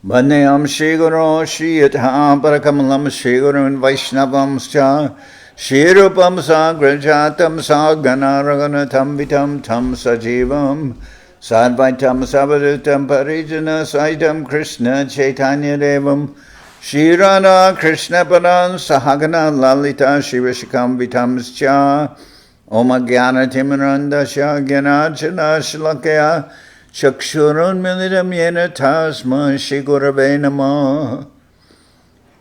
Vandeyam Shri Guru Shri Yatha Parakamalam Shri Gurun Vaishnavam Scha Shri Rupam Sagrajatam Saganaraganatam Vitam Tam Sajivam Sadvaitam Savadutam Parijana Saitam Krishna Chaitanya Devam Shri Radha Krishna Padan Sahagana Lalita Shri Vishakam Vitam Scha Om Jnana Timirandasya Jnanachana Shlakaya Chakshurun Militam Yena Tasma Shri Gurave Namah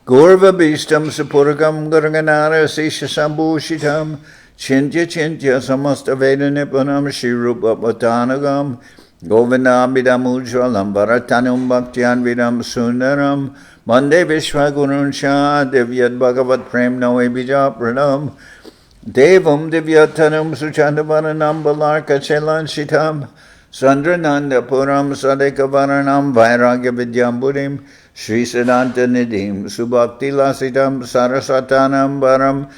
Gurva Bhistam Sapuragam Gurganara Sisha Sambhushitam Chintya Chintya Samasta Veda Nipanam Shri Rupa Patanagam Govindamidam Ujwalam Bharatanum Bhaktiyan Vidam Sundaram Mande Vishwagurun Shah Divyat Bhagavat Prem Noe Bija Pranam Devam Divyatanam Suchandavanam Balarka Chelan Sandrananda Puram Sadekavaranam Vairagya Vidyamburim Sri Siddhanta Nidhim Subhakti Lasitam Saraswatanam Baram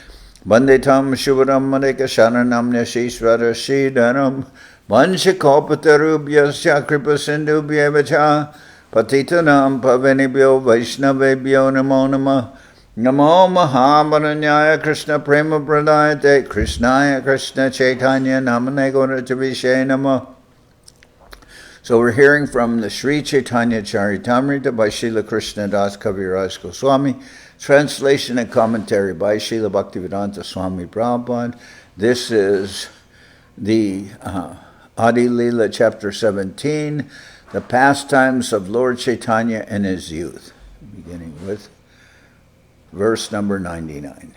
Banditam Shubharam Madeka Sharanam Nashishvara Shridaram Vanshikopatarubhyasya Kripa Sindhubhyevacha Patitanam Pavanibhyo Vaishnavebhyo Namo Namah Namo Mahamaranyaya Krishna Prema Pradayate Krishnaya Krishna Chaitanya Namane Gauratavishe Namah. So we're hearing from the Sri Chaitanya Charitamrita by Srila Krishnadas Kaviraj Goswami, translation and commentary by Srila Bhaktivedanta Swami Prabhupad. This is the Adi-lila chapter 17, the pastimes of Lord Chaitanya in his youth, beginning with verse number 99.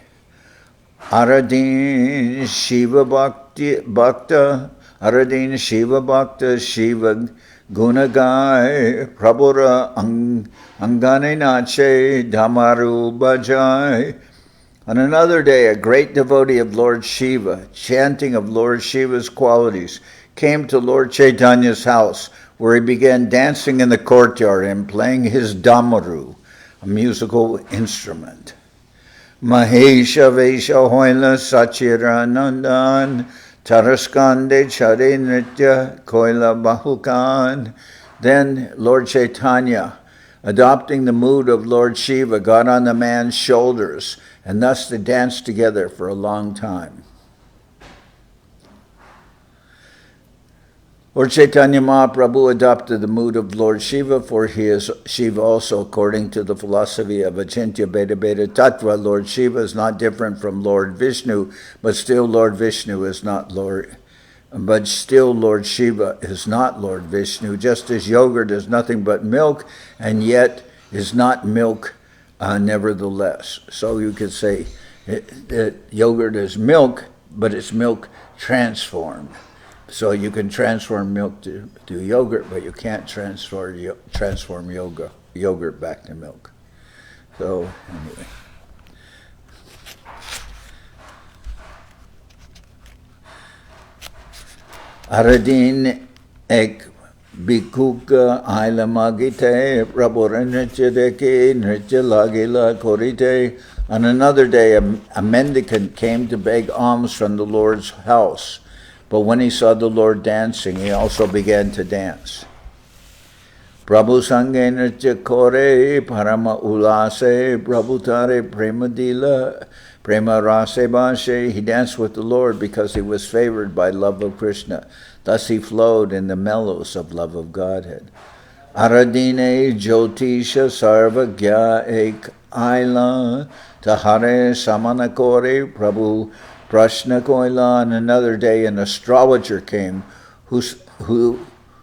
Aradin Shiva Bhakta Aradin Shiva Bhakta Shiva Gunagai Prabhura Angane Nache Dhamaru Bhajai. On another day, a great devotee of Lord Shiva, chanting of Lord Shiva's qualities, came to Lord Chaitanya's house, where he began dancing in the courtyard and playing his dhamaru, a musical instrument. Mahesha Vesha Hoila Sachira Nandan Taraskande Chare Nritya Koila Bahukan. Then Lord Chaitanya, adopting the mood of Lord Shiva, got on the man's shoulders, and thus they danced together for a long time. Lord Chaitanya Mahaprabhu adopted the mood of Lord Shiva, for he is Shiva also, according to the philosophy of Achintya Bheda Bheda Tattva. Lord Shiva is not different from Lord Vishnu, but still Lord Vishnu is not Lord. But still Lord Shiva is not Lord Vishnu, just as yogurt is nothing but milk, and yet is not milk nevertheless. So you could say that yogurt is milk, but it's milk transformed. So you can transform milk to yogurt, but you can't transform yogurt back to milk. So anyway. Aradin ek bikuka aila magite prabhura nritya deke nritya lagila korite. On another day, a mendicant came to beg alms from the Lord's house. But when he saw the Lord dancing, he also began to dance. Prabhu sange nritya kore parama ulase prabhutare premadila prema rase bashe. He danced with the Lord because he was favored by love of Krishna. Thus he flowed in the mellows of love of Godhead. Aradine jyotisha sarvagya ek aila tahare samanakore prabhu Prashna Koila. On another day, an astrologer came who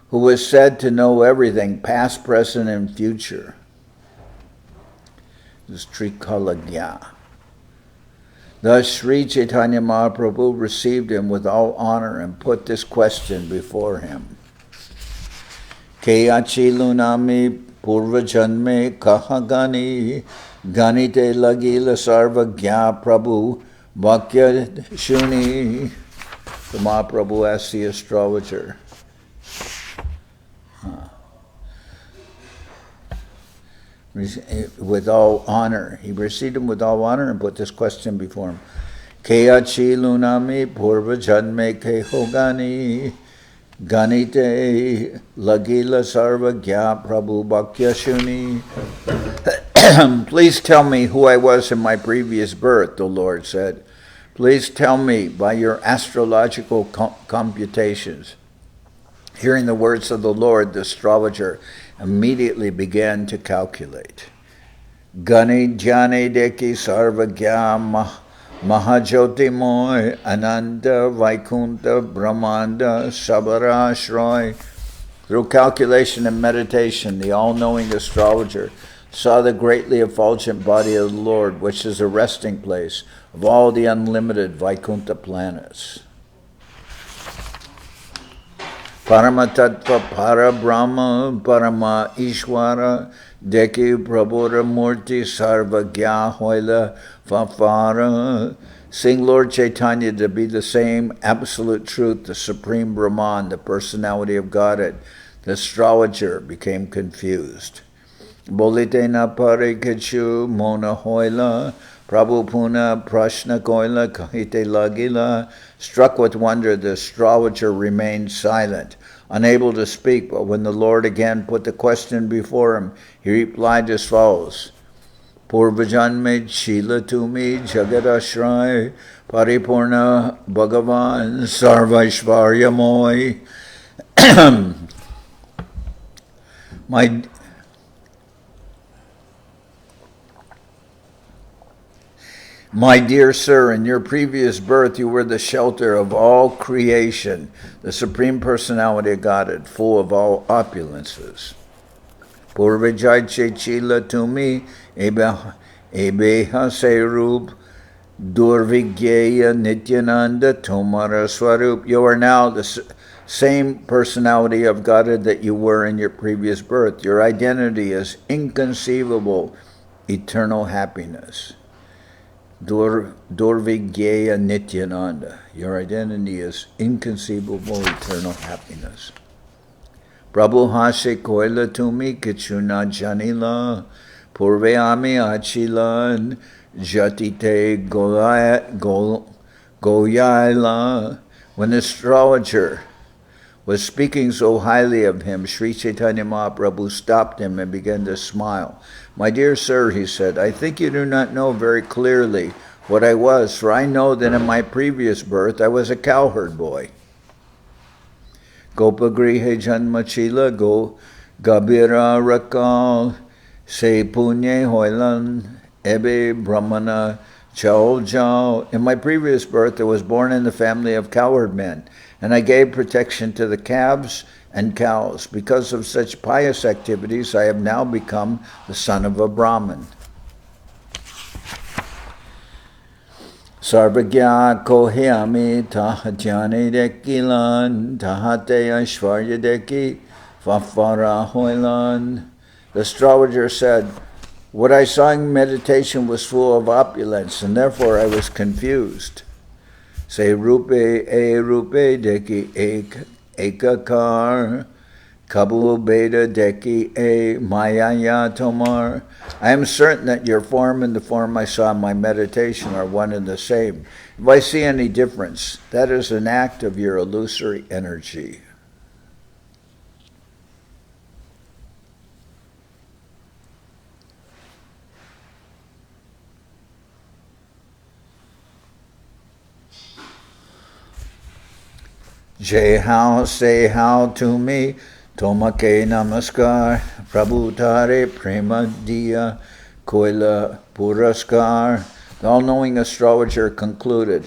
was said to know everything, past, present, and future. This is Trikalagya. Thus, Sri Chaitanya Mahaprabhu received him with all honor and put this question before him. Keyachi lunami purva janme kahagani ganite lagila sarvagya prabhu Vakya Shuni. The Mahaprabhu asked the astrologer. With all honor. He received him with all honor and put this question before him. Keyachi lunami purva janme ke hogani. Ganite Lagila Sarvagya Prabhu Bhakyashuni. Please tell me who I was in my previous birth, the Lord said. Please tell me by your astrological computations. Hearing the words of the Lord, the astrologer immediately began to calculate. Gani Jane Deki Sarvagya Mahajoti Moy Ananda Vaikunta Brahmanda Sabarashroy. Through calculation and meditation, the all-knowing astrologer saw the greatly effulgent body of the Lord, which is a resting place of all the unlimited Vaikunta planets. Paramatattva Parabrahma Parama Ishwara Deki Prabhupada Murti Sarvagya Hoila Fafara. Seeing Lord Chaitanya to be the same absolute truth, the supreme Brahman, the personality of Godhead, the astrologer became confused. Bolitena Parikachu Mona Hoila Prabhu Puna Prashna Koila Kahite Lagila. Struck with wonder, the astrologer remained silent, unable to speak, but when the Lord again put the question before him, he replied as follows. Purvajanme Shila Tumi Jagat Ashray Paripurna Bhagavan Sarvaishvarya Moy. My dear sir, in your previous birth you were the shelter of all creation, the Supreme Personality of Godhead, full of all opulences. Purvajai Chechila Tumi Ebeha Serup Durvigyeya Nityananda Tomara Swarup. You are now the same personality of Godhead that you were in your previous birth. Your identity is inconceivable, eternal happiness. Durvigyeya Nityananda. Your identity is inconceivable, eternal happiness. Prabhu Hashe Koila Tumi Kichuna Janila Purveami Achilan Jatite Goyaila. When the astrologer was speaking so highly of him, Sri Chaitanya Mahaprabhu stopped him and began to smile. My dear sir, he said, I think you do not know very clearly what I was, for I know that in my previous birth I was a cowherd boy. Gopagrihe Janmachila Go Gabira Rakal Se Punye Hoilan Ebe Brahmana Chao Jao. In my previous birth I was born in the family of cowherd men, and I gave protection to the calves and cows. Because of such pious activities, I have now become the son of a Brahmin. Sarvagya kohyami tahajane dekilan tahate ashvarya deki fafara hoilan. The astrologer said, what I saw in meditation was full of opulence, and therefore I was confused. Say rupe deki ekakar kabu beta deki mayaya tomar. I am certain that your form and the form I saw in my meditation are one and the same. If I see any difference, that is an act of your illusory energy. Jai how, say how to me, Tomake namaskar, Prabhu tare prema diya, koila puraskar. The all-knowing astrologer concluded,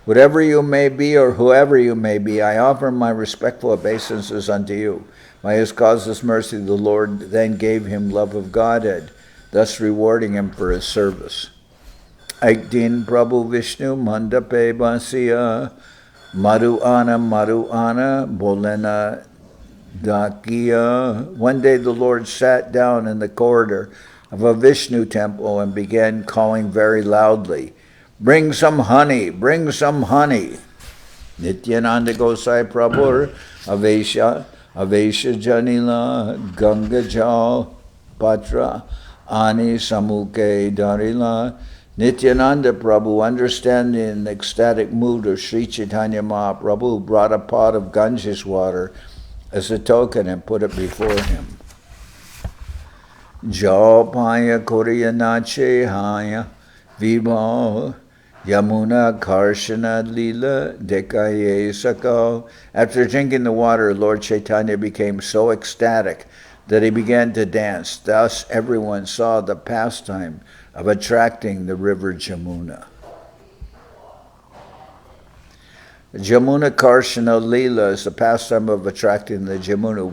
whatever you may be or whoever you may be, I offer my respectful obeisances unto you. By his causeless mercy, the Lord then gave him love of Godhead, thus rewarding him for his service. Aikdin Prabhu Vishnu Mandape Basiya, Maruana Bolena Dakiya. One day the Lord sat down in the corridor of a Vishnu temple and began calling very loudly, bring some honey, bring some honey. Nityananda Gosai Prabhu Avesha Janila Ganga Jal Patra Ani Samuke Darila Nityananda Prabhu, understanding the ecstatic mood of Sri Chaitanya Mahaprabhu, brought a pot of Ganges water as a token and put it before him. Jopaya Koriyanache Haya Vibha Yamuna Karshana Lila Dekaye Sakal. After drinking the water, Lord Chaitanya became so ecstatic that he began to dance. Thus everyone saw the pastime of attracting the river Jamuna. Jamuna Karshana Lila is the pastime of attracting the Jamuna.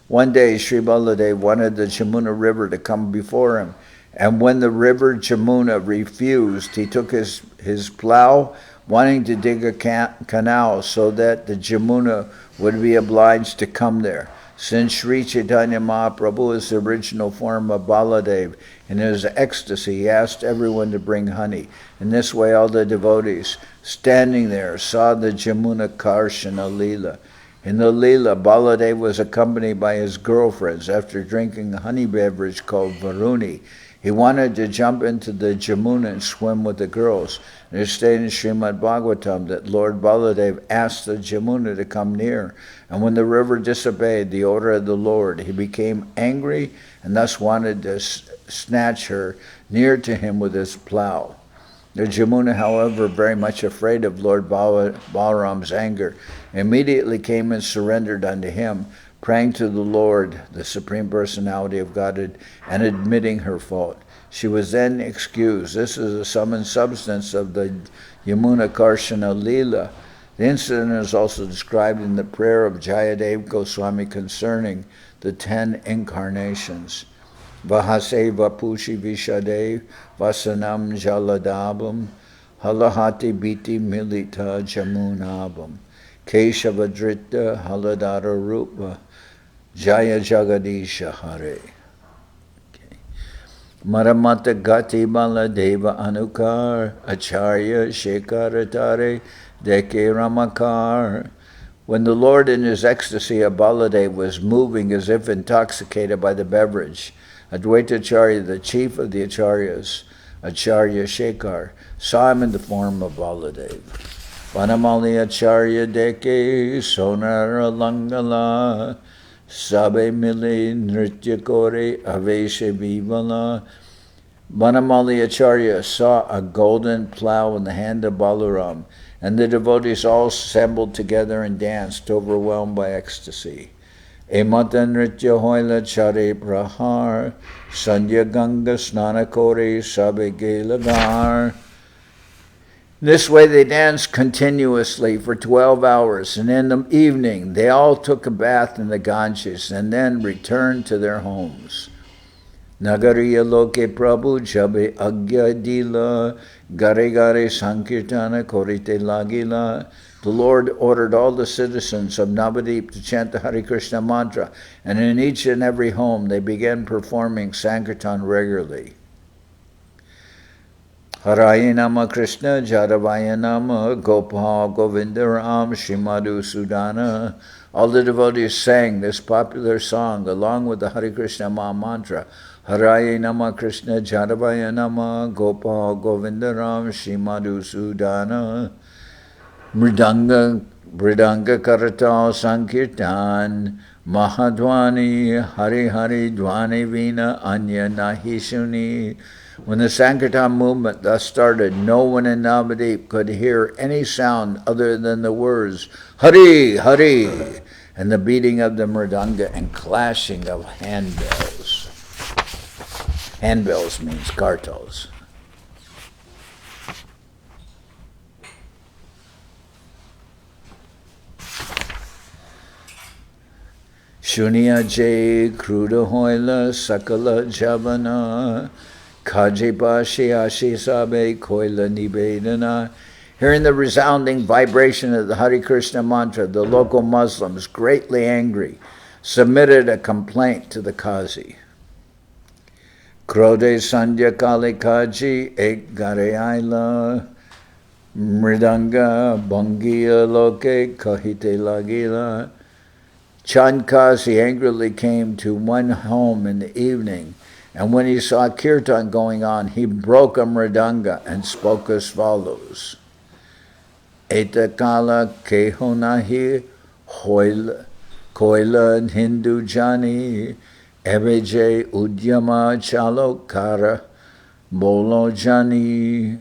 One day, Sri Baladev wanted the Jamuna river to come before him, and when the river Jamuna refused, he took his plow, wanting to dig a canal so that the Jamuna would be obliged to come there. Since Sri Chaitanya Mahaprabhu is the original form of Baladev, in his ecstasy he asked everyone to bring honey. In this way all the devotees standing there saw the Jamuna Karshana Lila. In the Lila, Baladev was accompanied by his girlfriends. After drinking a honey beverage called Varuni, he wanted to jump into the Jamuna and swim with the girls. It is stated in Srimad-Bhagavatam that Lord Baladev asked the Jamuna to come near, and when the river disobeyed the order of the Lord, he became angry and thus wanted to snatch her near to him with his plow. The Jamuna, however, very much afraid of Lord Balaram's anger, immediately came and surrendered unto him, praying to the Lord, the Supreme Personality of Godhead, and admitting her fault. She was then excused. This is the sum and substance of the Yamuna Karshana Lila. The incident is also described in the prayer of Jayadev Goswami concerning the 10 incarnations. Vahase Vapushi Vishadev Vasanam Jaladabam Halahati Biti Milita Jamunabam Keshavadrita Haladara Rupa Jaya Jagadisha Hare. Maramata Gati Bala Deva Anukar Acharya Shekaratare Deke Ramakar. When the Lord in his ecstasy of Baladev was moving as if intoxicated by the beverage, Advaita Acharya, the chief of the Acharyas, Acharya Shekhar, saw him in the form of Baladev. Vanamali Acharya Deke Sonara Langala Sabe Mili Nritya Kore Aveshe Vivala. Vanamali Acharya saw a golden plow in the hand of Balaram, and the devotees all assembled together and danced, overwhelmed by ecstasy. Emata Nritya Hoila Chare Prahar Sandhya Ganga Snana Kore Sabe Gelagar. This way they danced continuously for 12 hours, and in the evening they all took a bath in the Ganges and then returned to their homes. Nagariya Loke Prabhu Jabe Adi-lila Gare Gare Sankirtana Korite Lagila. The Lord ordered all the citizens of Navadip to chant the Hare Krishna mantra, and in each and every home they began performing Sankirtan regularly. Haraye Nama Krishna Jadavaya Nama Gopal Govindaram Shrimadu Sudana. All the devotees sang this popular song along with the Hare Krishna Maha mantra. Haraye Nama Krishna Jadavaya Nama Gopal Govindaram Shrimadu Sudana. Mridanga Karatal Sankirtan Mahadwani Hari Hari Dwani Vina Anya Nahishuni. When the Sankirtan movement thus started, no one in Navadip could hear any sound other than the words Hari Hari and the beating of the mridanga and clashing of handbells. Handbells means kartals. Shunya Jay Kruda Hoila Sakala Javana Kajibashi Ashi Sabe Koila Nibedana. Hearing the resounding vibration of the Hare Krishna mantra, the local Muslims, greatly angry, submitted a complaint to the Qazi. Krode Sandhya Kali Kaji Ek Gare Aila Mridanga Bangiya Loke Kahite Lagila. Chand Kazi angrily came to one home in the evening And when he saw kirtan going on, he broke a mridanga and spoke as follows. Etakala kehonahi koila hindu jani eveje udyama chalokara bolo jani.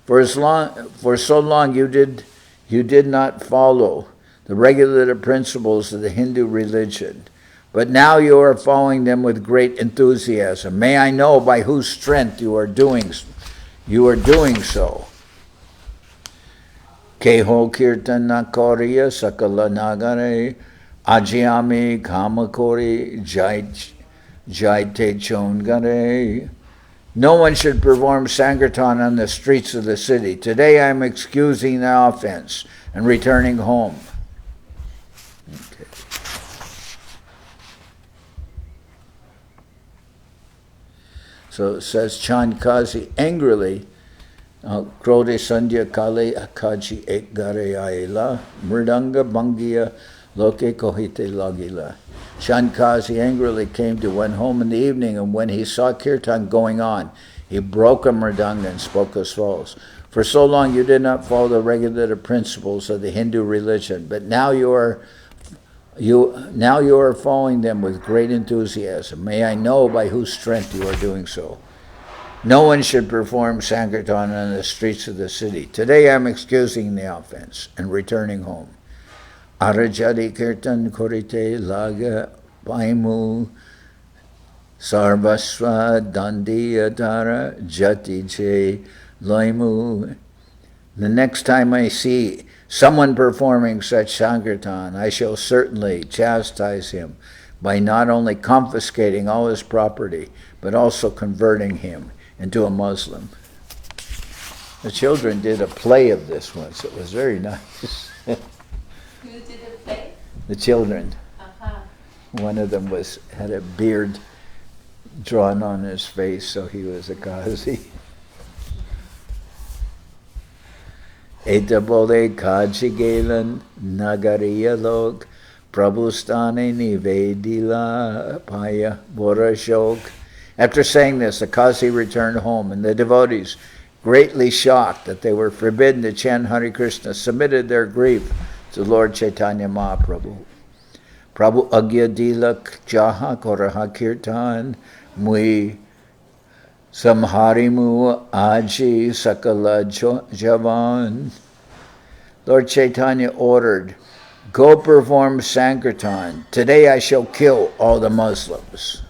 For so long you did not follow the regulative principles of the Hindu religion, but now you are following them with great enthusiasm. May I know by whose strength you are doing so. Keho kirtana koriya sakala nagare ajiyami kamakori jaite chongare. No one should perform Sankirtan on the streets of the city. Today I am excusing the offense and returning home. Okay. So it says, Chandkazi angrily, Krode Sandhya Kale Akaji Ek Gare Aila, Mridanga Bangiya Loke Kohite Lagila. Chandkazi angrily went home in the evening, and when he saw kirtan going on, he broke a mridanga and spoke as follows. For so long you did not follow the regulative principles of the Hindu religion, but now you are following them with great enthusiasm. May I know by whose strength you are doing so. No one should perform Sankirtan on the streets of the city. Today I am excusing the offense and returning home. Arajadi kirtan korite laga paimu sarvasva dandiyatara jati che loimu. The next time I see someone performing such Sankirtan, I shall certainly chastise him by not only confiscating all his property, but also converting him into a Muslim. The children did a play of this once. It was very nice. Who did the play? The children. Uh-huh. One of them had a beard drawn on his face, so he was a Qazi. Eta bole kaji gelan nagariya log prabhustane nivedila paya borashok. After saying this, the Qazi returned home, and the devotees, greatly shocked that they were forbidden to chant Hare Krishna, submitted their grief to Lord Chaitanya Mahaprabhu. Prabhu Adi-lila jaha koraha kirtan mui samharimu aji sakala javan. Lord Chaitanya ordered, go perform Sankirtan. Today I shall kill all the Muslims.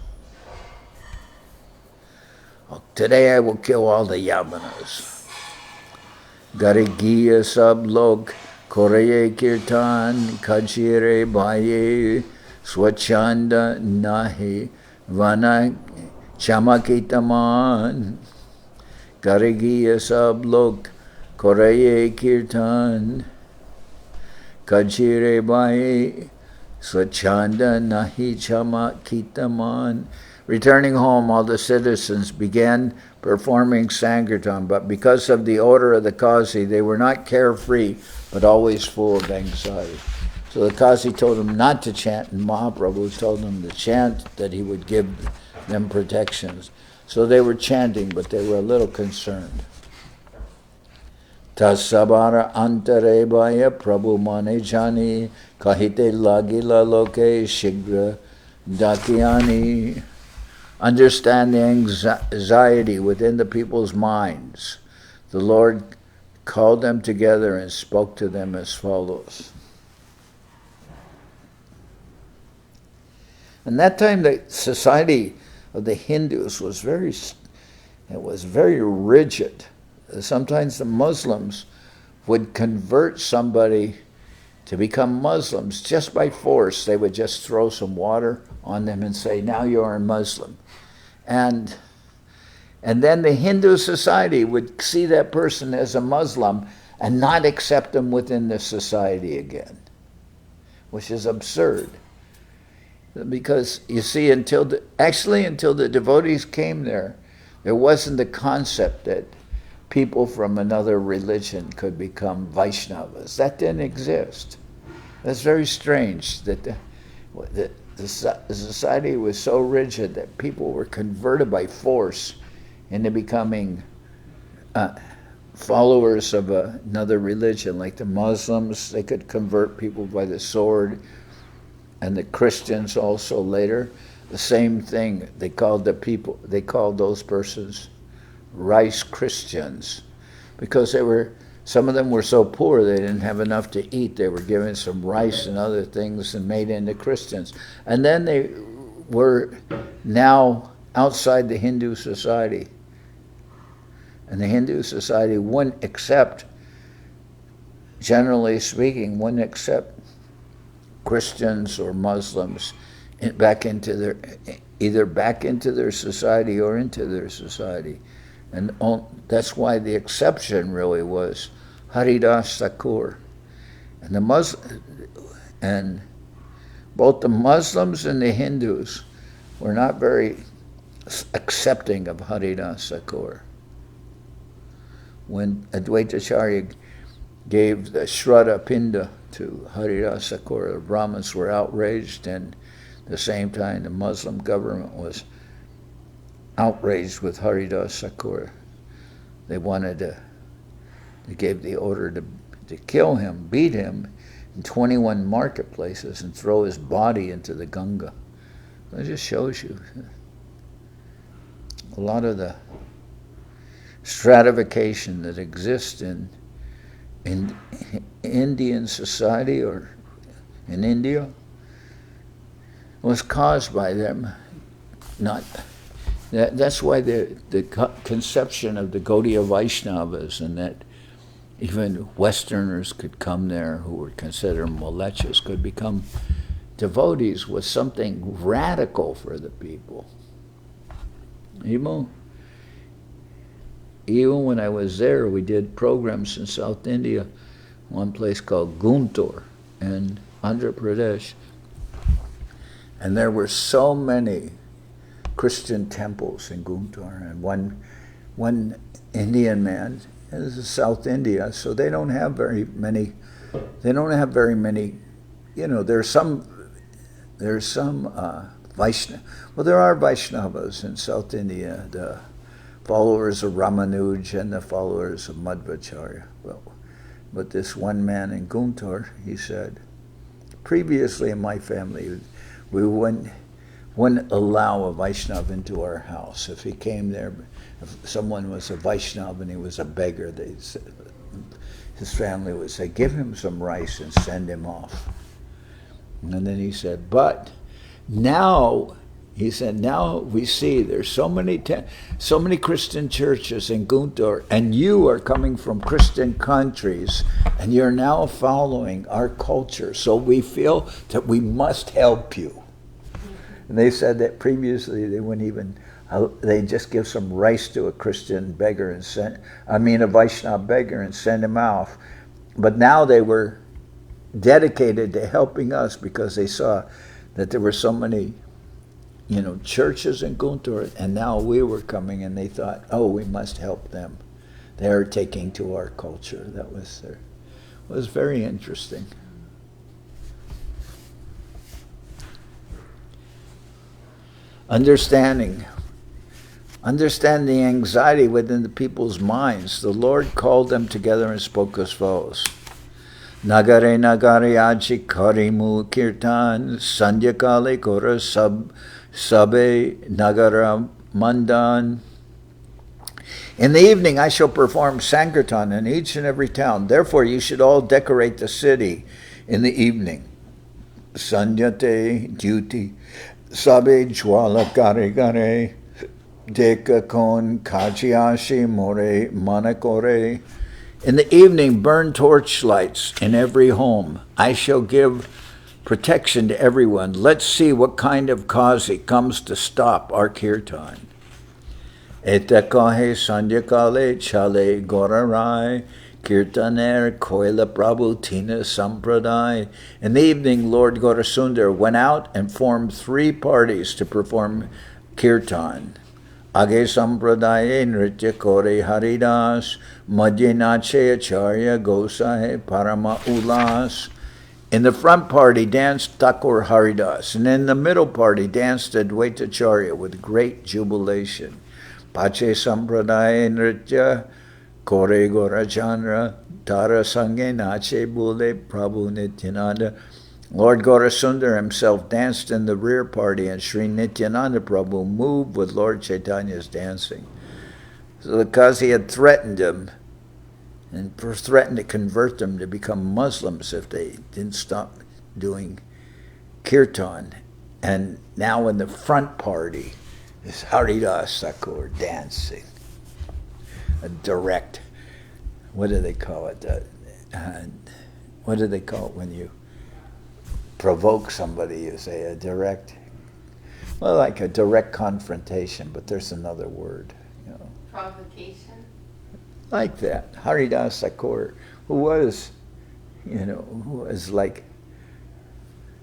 Today I will kill all the Yavanas. Garigiya sab log koraye kirtan kajire bhaye swachanda nahi vana chamakitaman. Garigiya sab log koraye kirtan kajire bhaye swachanda nahi chamakitaman. Returning home, all the citizens began performing Sankirtan, but because of the order of the Qazi, they were not carefree, but always full of anxiety. So the Qazi told them not to chant, and Mahaprabhu told them to chant, that he would give them protections. So they were chanting, but they were a little concerned. Tasabara antarebaya prabhu mane jani kahite lagila loke shigra dakiani. Understand the anxiety within the people's minds. The Lord called them together and spoke to them as follows. And that time the society of the Hindus was very rigid. Sometimes the Muslims would convert somebody to become Muslims just by force. They would just throw some water on them and say, now you are a Muslim. And then the Hindu society would see that person as a Muslim and not accept them within the society again, which is absurd. Because you see, until the devotees came there wasn't the concept that people from another religion could become Vaishnavas. That didn't exist. That's very strange that The society was so rigid that people were converted by force into becoming followers of another religion. Like the Muslims, they could convert people by the sword, and the Christians also later. The same thing. They called those persons rice Christians, because some of them were so poor they didn't have enough to eat. They were given some rice and other things and made into Christians. And then they were now outside the Hindu society. And the Hindu society wouldn't accept, generally speaking, wouldn't accept Christians or Muslims either back into their society or into their society. And that's why the exception really was Haridas Thakur. And both the Muslims and the Hindus were not very accepting of Haridas Thakur. When Advaita Acharya gave the Shraddha Pinda to Haridas Thakur, the Brahmins were outraged, and at the same time the Muslim government was outraged with Haridas Thakur. They gave the order to kill him, beat him in 21 marketplaces and throw his body into the Ganga. It just shows you a lot of the stratification that exists in Indian society or in India was caused by them not. That's why the conception of the Gaudiya Vaishnavas, and that even Westerners could come there who were considered malechas, could become devotees, was something radical for the people. Even when I was there, we did programs in South India, one place called Guntur in Andhra Pradesh, and there were so many Christian temples in Guntur, and one Indian man. This is South India, so they don't have very many. You know, there's some Vaishnava. Well, there are Vaishnavas in South India, the followers of Ramanuj and the followers of Madhvacharya. But this one man in Guntur, he said, previously in my family, we wouldn't allow a Vaishnava into our house. If he came there, if someone was a Vaishnava and he was a beggar, his family would say, give him some rice and send him off. And then he said, but now we see there's so many Christian churches in Guntur, and you are coming from Christian countries, and you're now following our culture, so we feel that we must help you. And they said that previously they wouldn't even, they'd just give some rice to a Christian beggar a Vaishnava beggar and send him off. But now they were dedicated to helping us because they saw that there were so many, churches in Guntur, and now we were coming, and they thought, oh, we must help them. They're taking to our culture. That was was very interesting. Understanding the anxiety within the people's minds, the Lord called them together and spoke as follows. Nagare nagare aji karimu kirtan, sandhyakale kora sabe nagara mandan. In the evening I shall perform sankirtan in each and every town. Therefore you should all decorate the city in the evening. Sandhyate duty. Sabe jwala gare gare, deka kon kajiashi more manakore. In the evening, burn torchlights in every home. I shall give protection to everyone. Let's see what kind of kazi comes to stop our kirtan. Etakahe sandhyakale chale gorarai. Kirtaner Koila Prabhu Tina Sampradai. In the evening, Lord Gaurasundar went out and formed 3 parties to perform kirtan. Age Sampradaye Nritya Kore Haridas, Madhye Nache Acharya Gosahe Parama Ulas. In the front part, he danced Thakur Haridas, and in the middle part, he danced Advaitacharya with great jubilation. Pache Sampradaya Nritya, Kore Gora Chandra, Tara Sange Nache Bule, Prabhu Nityananda. Lord Gaurasundar himself danced in the rear party, and Sri Nityananda Prabhu moved with Lord Chaitanya's dancing. So the Qazi had threatened him, and threatened to convert them to become Muslims if they didn't stop doing kirtan. And now in the front party is Haridas Thakur dancing. A direct, what do they call it? What do they call it when you provoke somebody? You say a direct, well, like a direct confrontation, but there's another word. You know. Provocation? Like that. Haridas Thakur, who was, who was like,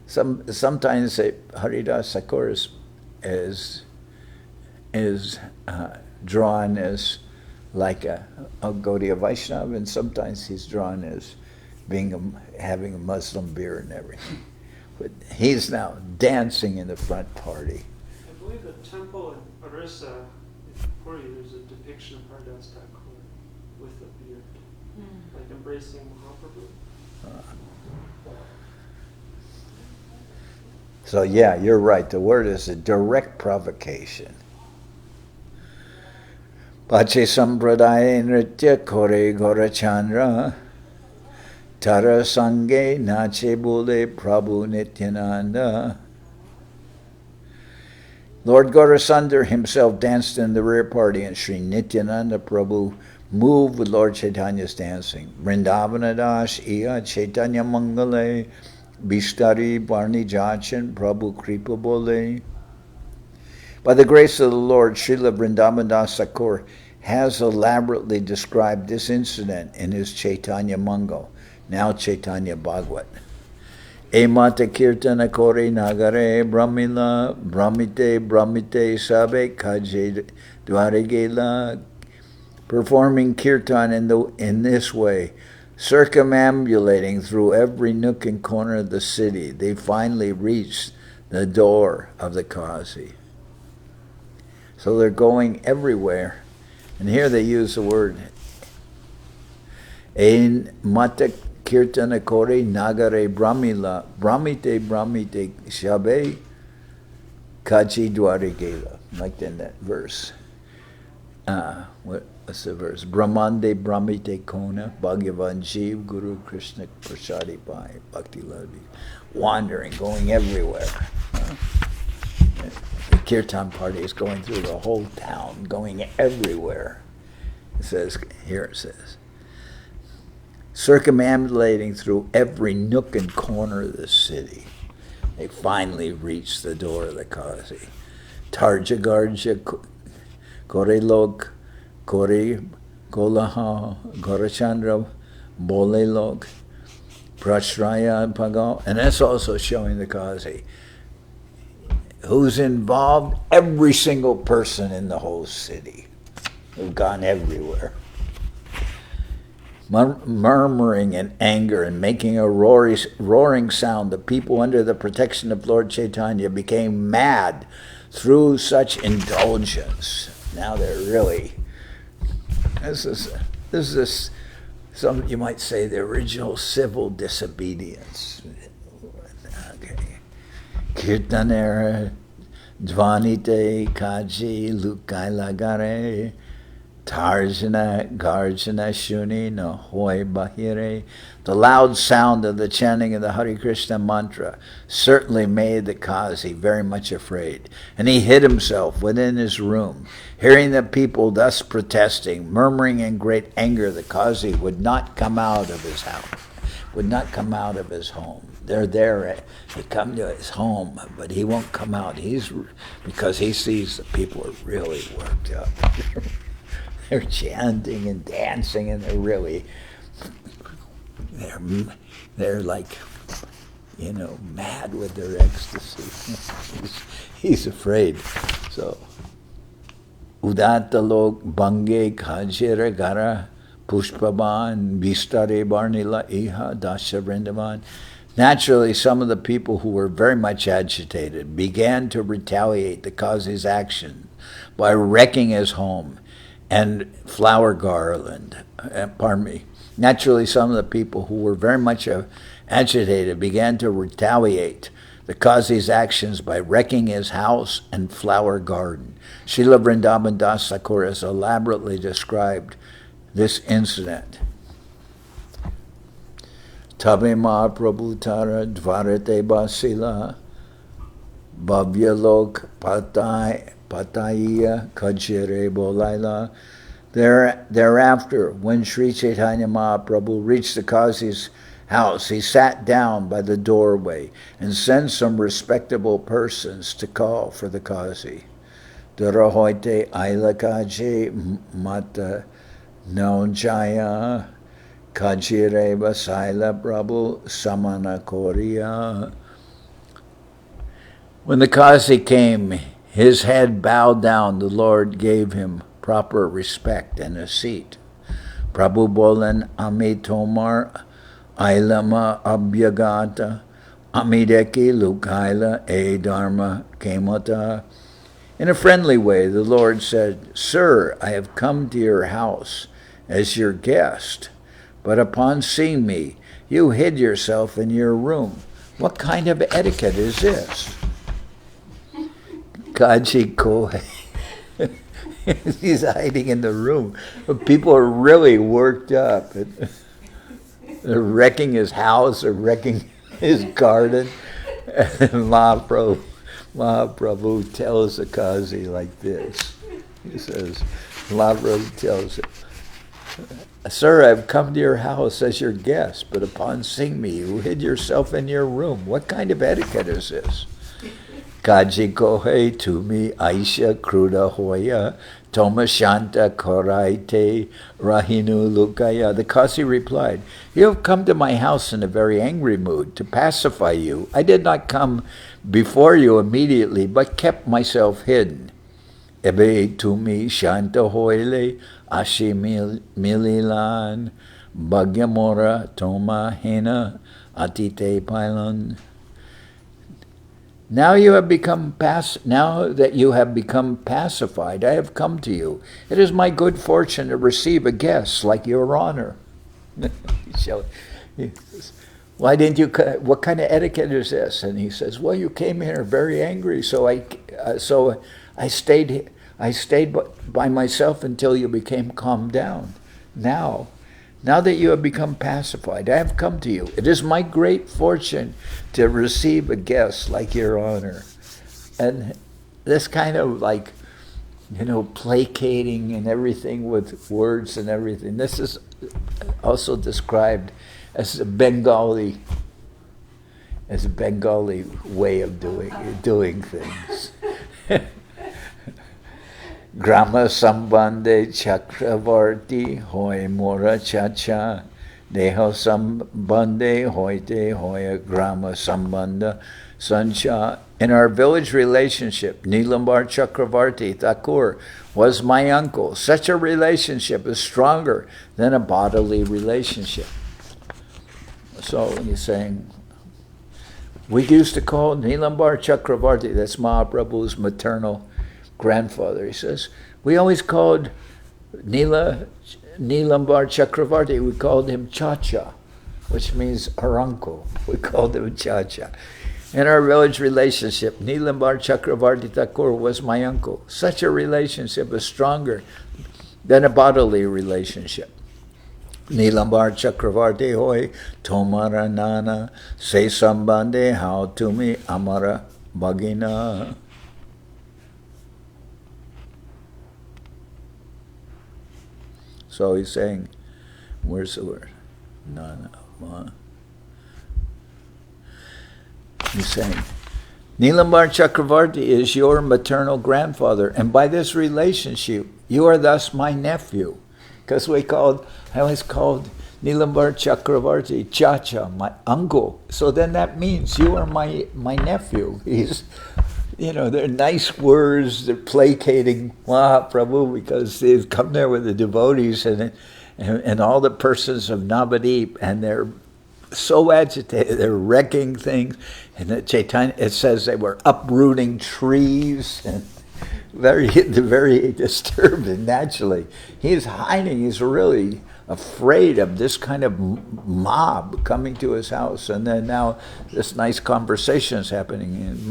sometimes say Haridas Thakur is drawn as like a Gaudiya Vaishnava, and sometimes he's drawn as having a Muslim beer and everything. But he's now dancing in the front party. I believe the temple in Orissa, in Puri, there's a depiction of Haridas Thakur with a beard, like embracing Mahaprabhu. So yeah, you're right. The word is a direct provocation. Pache Sampradaya Nritya Kore Gora Chandra Tara Sange Nache Bule Prabhu Nityananda. Lord Gaurasundar himself danced in the rear party, and Sri Nityananda Prabhu moved with Lord Chaitanya's dancing. Vrindavan Das Iya Chaitanya Mangale Bistari Barni Jachan Prabhu Kripa Bole. By the grace of the Lord, Srila Vrindavan Das Thakur has elaborately described this incident in his Chaitanya Mangal, now Chaitanya-bhagavat. Emata kirtana kore nagare brahmila brahmite sabe kaje dwaregela. Performing kirtan in this way, circumambulating through every nook and corner of the city, they finally reached the door of the Qazi. So they're going everywhere. And here they use the word Ein mata kirtana kore nagare brahmila brahmite shabe kachi dware gela. Like in that verse. What's the verse? Brahmande brahmite kona Bhagavan Jeev Guru Krishna Prasadi Pai Bhakti Lavi. Wandering, going everywhere. The kirtan party is going through the whole town, going everywhere. It says, circumambulating through every nook and corner of the city. They finally reached the door of the Qazi. Tarja Garja Kore Lok Kore Golaha Gorachandra Bole Lok Prashraya Pagal. And that's also showing the Qazi. Who's involved? Every single person in the whole city. They've gone everywhere. Murmuring in anger and making a roaring sound, the people under the protection of Lord Chaitanya became mad through such indulgence. Now they're really, this is some, you might say, the original civil disobedience. Okay. Kirtanera Dvanite Kaji Lukai Lagare Tarjana Garjana Shuni Nahoy Bahire. The loud sound of the chanting of the Hare Krishna mantra certainly made the Qazi very much afraid, and he hid himself within his room. Hearing the people thus protesting, murmuring in great anger, the Qazi would not come out of his house, would not come out of his home. They're there, they come to his home, but he won't come out. Because he sees the people are really worked up. They're chanting and dancing, and they're like, mad with their ecstasy. He's afraid. So, Udata lok bange khajira gara pushpaban bistare barnila iha dasha Vrindaban. Naturally, some of the people who were very much agitated began to retaliate the Qazi's action by wrecking his home and flower garland. Naturally, some of the people who were very much agitated began to retaliate the Qazi's actions by wrecking his house and flower garden. Srila Vrindaban Das Thakur has elaborately described this incident. Tabe Mahaprabhu Tara Dvarate Basila Bhavyalok Pataiya Kajire Bolaila. Thereafter, when Sri Chaitanya Mahaprabhu reached the Qazi's house, he sat down by the doorway and sent some respectable persons to call for the Qazi. Durahoite Ailakaji Mata Naunjaya Kajire Basaila Prabhu Samana Korea. When the Qazi came, his head bowed down, the Lord gave him proper respect and a seat. Prabhu Bolan Ami Tomar Ailama Abhyagata Amideki Lukaila E Dharma Kemata. In a friendly way, the Lord said, "Sir, I have come to your house as your guest, but upon seeing me, you hid yourself in your room. What kind of etiquette is this?" Kaji Kohei. He's hiding in the room. People are really worked up. They're wrecking his house or wrecking his garden. And Mahaprabhu tells the Qazi like this. He says, Mahaprabhu tells him, "Sir, I've come to your house as your guest, but upon seeing me, you hid yourself in your room. What kind of etiquette is this?" Kaji Kohei Tumi Aisha Kruda Hoya Toma Shanta Koraite Rahinu Lukaya. The Qazi replied, "You have come to my house in a very angry mood to pacify you. I did not come before you immediately, but kept myself hidden. Ebe Tumi Shanta Hoile Ashi Mililan Bhagyamora Toma Hena Atite Pailan." Now that you have become pacified, I have come to you. It is my good fortune to receive a guest like your honor. Why didn't you? What kind of etiquette is this? And he says, "Well, you came here very angry, so I stayed by myself until you became calmed down. Now that you have become pacified, I have come to you. It is my great fortune to receive a guest like your honor." And this kind of placating and everything with words and everything. This is also described as a Bengali way of doing things. Grama Sambande Chakravarti Hoy Mora Chacha Deho Sambande Hoite Hoya Grama Sambanda Sancha. In our village relationship, Nilambar Chakravarti Thakur was my uncle. Such a relationship is stronger than a bodily relationship. So he's saying, we used to call Nilambar Chakravarti, that's Mahaprabhu's maternal grandfather. He says, we always called Nilambar Chakravarti, we called him Chacha, which means our uncle. We called him Chacha. In our village relationship, Nilambar Chakravarti Thakur was my uncle. Such a relationship is stronger than a bodily relationship. Nilambar Chakravarti hoy tomara nana se sambande how to me amara bhagina. So he's saying, where's the word? Nana. He's saying, Nilambar Chakravarti is your maternal grandfather, and by this relationship, you are thus my nephew. Because I always called Nilambar Chakravarti Chacha, my uncle. So then that means you are my nephew. He's, they're nice words, they're placating Mahaprabhu because they've come there with the devotees and all the persons of Navadip, and they're so agitated, they're wrecking things. And it says they were uprooting trees and very disturbing, naturally. He's hiding, he's really afraid of this kind of mob coming to his house. And then now this nice conversation is happening.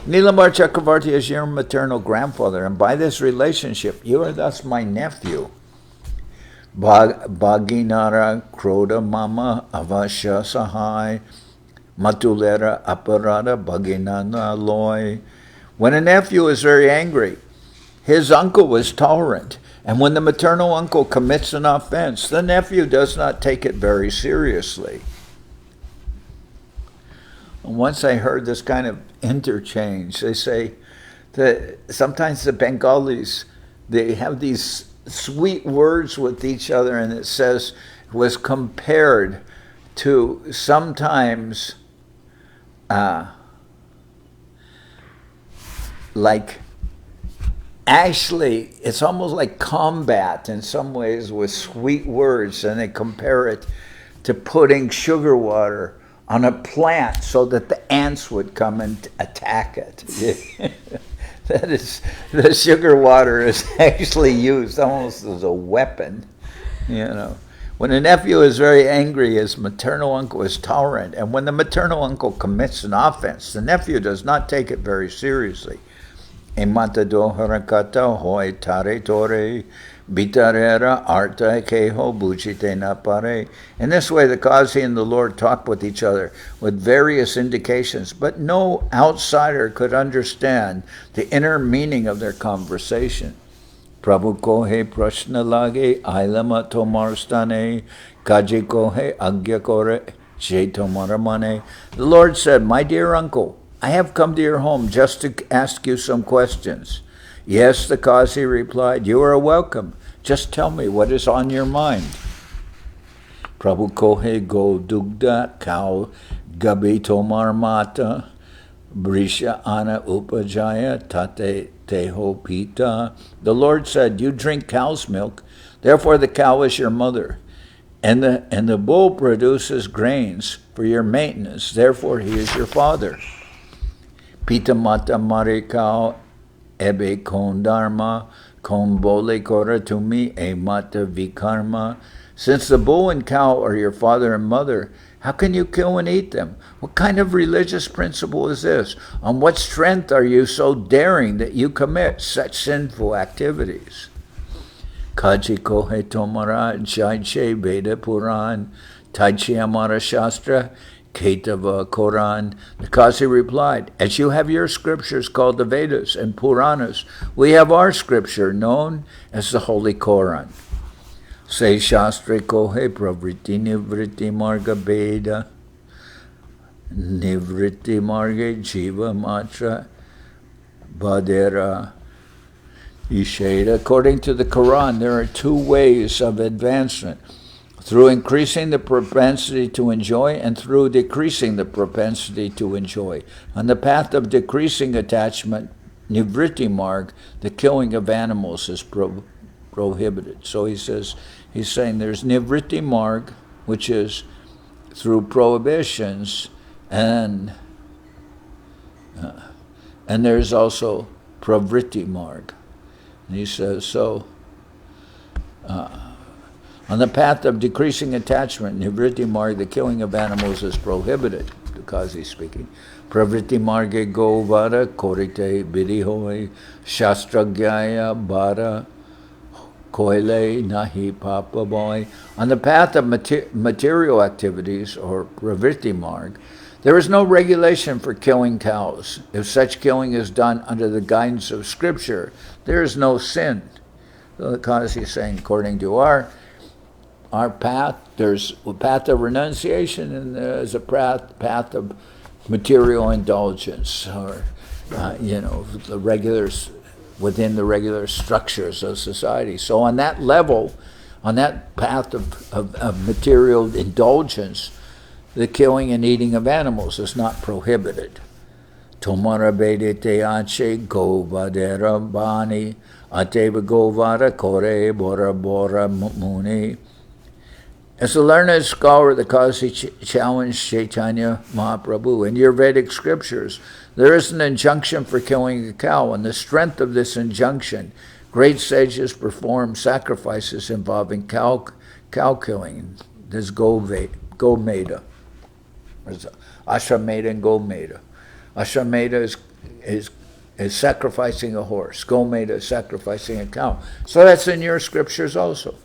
Nilambar Chakravarti is your maternal grandfather, and by this relationship, you are thus my nephew. Bhaginara Kroda Mama Avasya Sahai Matulera Aparada Bhaginana Loy. When a nephew is very angry, his uncle was tolerant, and when the maternal uncle commits an offense, the nephew does not take it very seriously. And once I heard this kind of interchange, they say that sometimes the Bengalis, they have these sweet words with each other, and it says, was compared to sometimes like, actually, it's almost like combat in some ways with sweet words, and they compare it to putting sugar water on a plant so that the ants would come and attack it. That is, the sugar water is actually used almost as a weapon, you know. When a nephew is very angry, his maternal uncle is tolerant, and when the maternal uncle commits an offense, the nephew does not take it very seriously. Ematado harakata hoy tare tore bitarera arta keho bujite napare. In this way, the Kazi and the Lord talked with each other with various indications, but no outsider could understand the inner meaning of their conversation. Prabhu kohe prashna lage ailama tomarstane kaji kohe agya kore jetomaramane. The Lord said, "My dear uncle, I have come to your home just to ask you some questions." "Yes," the Kazi replied, "you are welcome. Just tell me what is on your mind." Prabhu kohe go dugda cow gabi tomar mata brisha ana upajaya tate teho pita. The Lord said, "You drink cow's milk, therefore the cow is your mother. And the bull produces grains for your maintenance, therefore he is your father. Pita mata marikao ebe kon dharma kon bole kora tumi e mata vikarma. Since the bull and cow are your father and mother, how can you kill and eat them? What kind of religious principle is this? On what strength are you so daring that you commit such sinful activities?" Kaji kohe tomara jaiche Veda Puran Taichi Amara Shastra Ketava Koran. The Kazi replied, "As you have your scriptures called the Vedas and Puranas, we have our scripture known as the Holy Koran." Se Shastra kohe pravriti nivriti marga Veda nivriti marga jiva matra badera Isheda. According to the Quran, there are two ways of advancement: through increasing the propensity to enjoy and through decreasing the propensity to enjoy. On the path of decreasing attachment, Nivritti Marg, the killing of animals, is prohibited. So he's saying there's Nivritti Marg, which is through prohibitions, and there's also Pravritti Marg. And he says, on the path of decreasing attachment, Nivritti Marg, the killing of animals, is prohibited, because he's speaking. Pravritti Marge go vada korite bidihoy shastragyaya vada koile nahi papa boy. On the path of material activities, or Pravritti Marg, there is no regulation for killing cows. If such killing is done under the guidance of Scripture, there is no sin. Because he's saying, according to our path, there's a path of renunciation, and there's a path of material indulgence, or the regulars within the regular structures of society. So on that level, on that path of material indulgence, the killing and eating of animals is not prohibited. Tomara bedete ache govadera bani ateva govara kore bora bora muni. As a learned scholar, the cause he challenged Chaitanya Mahaprabhu. In your Vedic scriptures, there is an injunction for killing a cow. On the strength of this injunction, great sages perform sacrifices involving cow killing. There's Gomeda. There's Ashram and Gomeda. Ashram is sacrificing a horse. Gomeda is sacrificing a cow. So that's in your scriptures also,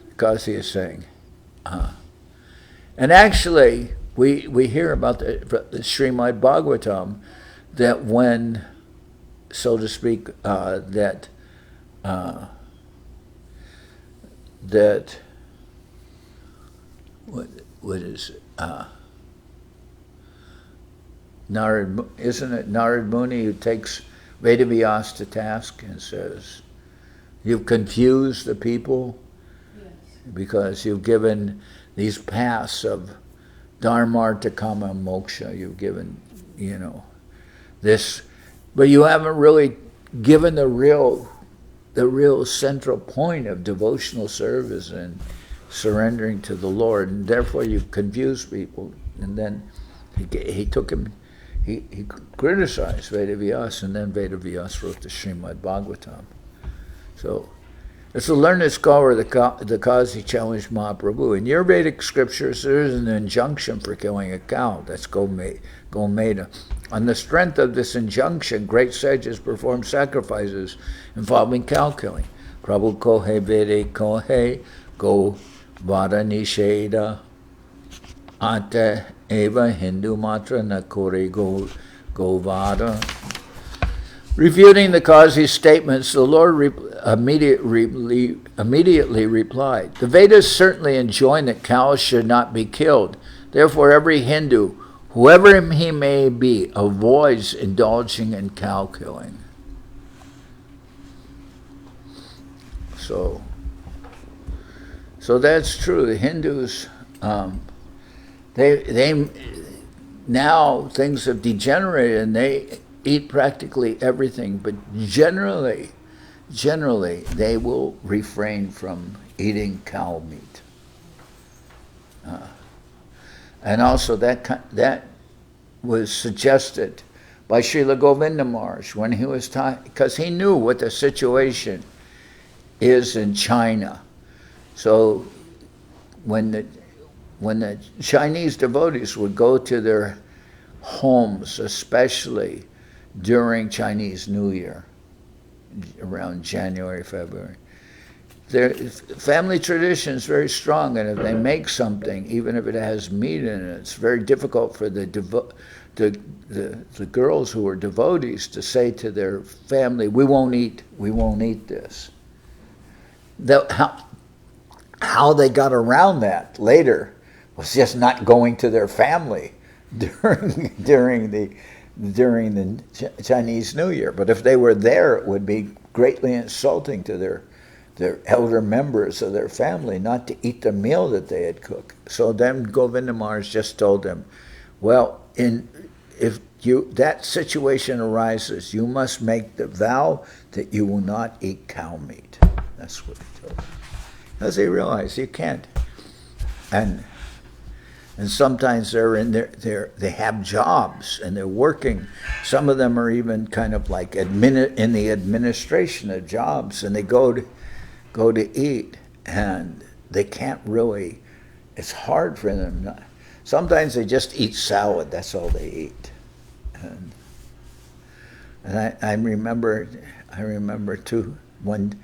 because he is saying. And actually, we hear about the Srimad Bhagavatam that when, so to speak, that what is it? Narad, isn't it Narad Muni who takes Vedavyas to task and says, "You've confused the people because you've given these paths of dharmartha, kama, moksha. You've given, this, but you haven't really given the real central point of devotional service and surrendering to the Lord, and therefore you've confused people." And then he took him. He criticized Vedavyas, and then Vedavyas wrote the Srimad Bhagavatam. So, as a learned scholar, the cause he challenged Mahaprabhu. In your Vedic scriptures, there is an injunction for killing a cow. That's Gomeda. On the strength of this injunction, great sages perform sacrifices involving cow killing. Prabhu kohe vede kohe go vada nisheda ata eva hindu matra na kore go vada. Refuting the Qazi's statements, the Lord immediately replied, "The Vedas certainly enjoin that cows should not be killed. Therefore, every Hindu, whoever he may be, avoids indulging in cow killing." So that's true. The Hindus, they now things have degenerated and they eat practically everything, but generally they will refrain from eating cow meat. And also that was suggested by Srila Govinda Maharaj when he was because he knew what the situation is in China. So when the Chinese devotees would go to their homes, especially during Chinese New Year, around January, February, their family tradition is very strong, and if they make something, even if it has meat in it, it's very difficult for the girls who are devotees to say to their family, we won't eat this. How they got around that later was just not going to their family during the Chinese New Year. But if they were there, it would be greatly insulting to their elder members of their family not to eat the meal that they had cooked. So then Govinda Maharaj just told them, well, if that situation arises, you must make the vow that you will not eat cow meat. That's what he told them. Because they realize you can't. And sometimes they're in they have jobs and they're working. Some of them are even kind of like in the administration of jobs, and they go to eat, and they can't really. It's hard for them. Sometimes they just eat salad. That's all they eat. And I remember too one